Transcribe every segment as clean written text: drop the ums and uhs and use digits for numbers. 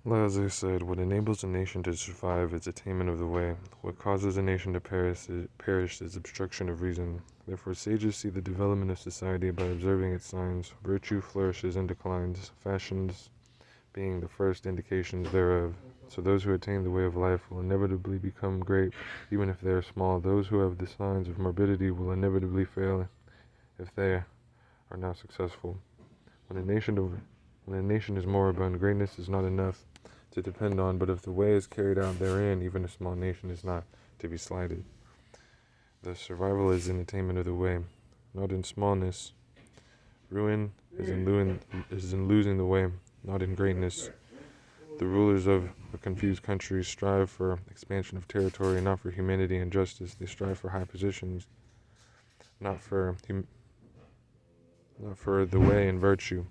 Lao Tzu said, "What enables a nation to survive is attainment of the way. What causes a nation to perish is obstruction of reason. Therefore sages see the development of society by observing its signs. Virtue flourishes and declines, fashions being the first indications thereof. So those who attain the way of life will inevitably become great, even if they are small. Those who have the signs of morbidity will inevitably fail if they are not successful. When a nation is moribund, greatness is not enough to depend on, but if the way is carried out therein, even a small nation is not to be slighted. Thus survival is in attainment of the way, not in smallness. Ruin is in losing the way, not in greatness. The rulers of a confused country strive for expansion of territory, not for humanity and justice. They strive for high positions, not for the way and virtue.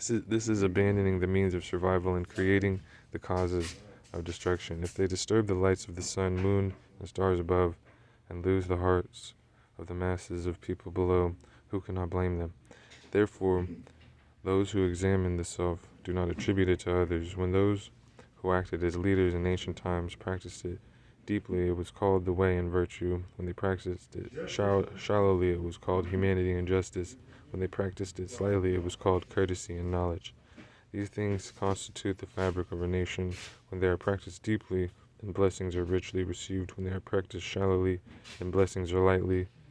This is abandoning the means of survival and creating the causes of destruction. If they disturb the lights of the sun, moon, and stars above, and lose the hearts of the masses of people below, who cannot blame them? Therefore, those who examine the self do not attribute it to others. When those who acted as leaders in ancient times practiced it deeply, it was called the way and virtue. When they practiced it shallowly, it was called humanity and justice. When they practiced it slightly, it was called courtesy and knowledge. These things constitute the fabric of a nation. When they are practiced deeply, then blessings are richly received. When they are practiced shallowly, then blessings are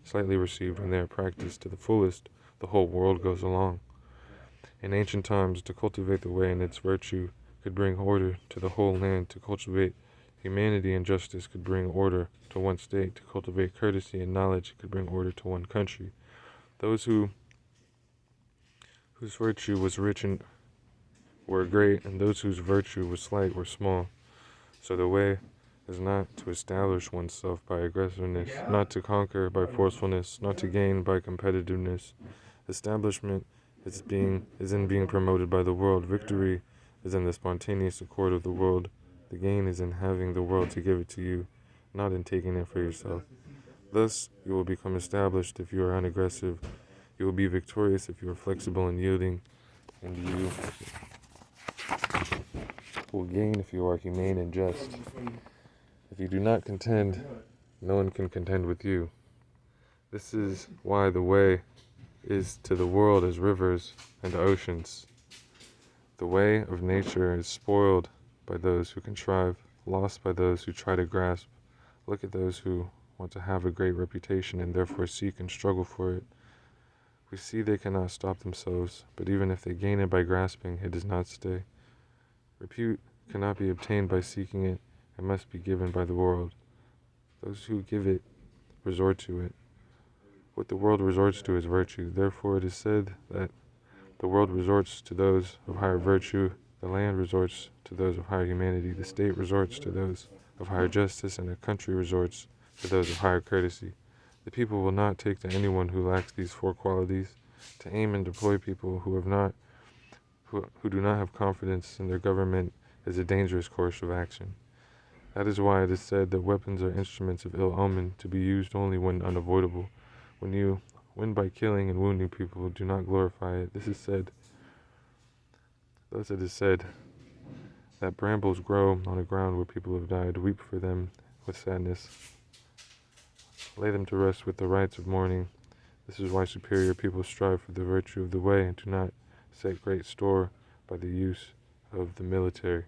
slightly received. When they are practiced to the fullest, the whole world goes along. In ancient times, to cultivate the way and its virtue could bring order to the whole land. To cultivate humanity and justice could bring order to one state. To cultivate courtesy and knowledge could bring order to one country. Those whose virtue was rich and were great, and those whose virtue was slight were small. So the way is not to establish oneself by aggressiveness, not to conquer by forcefulness, not to gain by competitiveness. Establishment is in being promoted by the world. Victory is in the spontaneous accord of the world. The gain is in having the world to give it to you, not in taking it for yourself. Thus, you will become established if you are unaggressive. You will be victorious if you are flexible and yielding, and you will gain if you are humane and just. If you do not contend, no one can contend with you. This is why the way is to the world as rivers and oceans. The way of nature is spoiled by those who contrive, lost by those who try to grasp. Look at those who want to have a great reputation and therefore seek and struggle for it. We see they cannot stop themselves, but even if they gain it by grasping, it does not stay. Repute cannot be obtained by seeking it, it must be given by the world. Those who give it resort to it. What the world resorts to is virtue. Therefore it is said that the world resorts to those of higher virtue, the land resorts to those of higher humanity, the state resorts to those of higher justice, and the country resorts to those of higher courtesy. The people will not take to anyone who lacks these four qualities. To aim and deploy people who do not have confidence in their government is a dangerous course of action. That is why it is said that weapons are instruments of ill omen, to be used only when unavoidable. When you win by killing and wounding people, do not glorify it. Thus it is said that brambles grow on a ground where people have died. Weep for them with sadness. Lay them to rest with the rites of mourning. This is why superior people strive for the virtue of the way and do not set great store by the use of the military.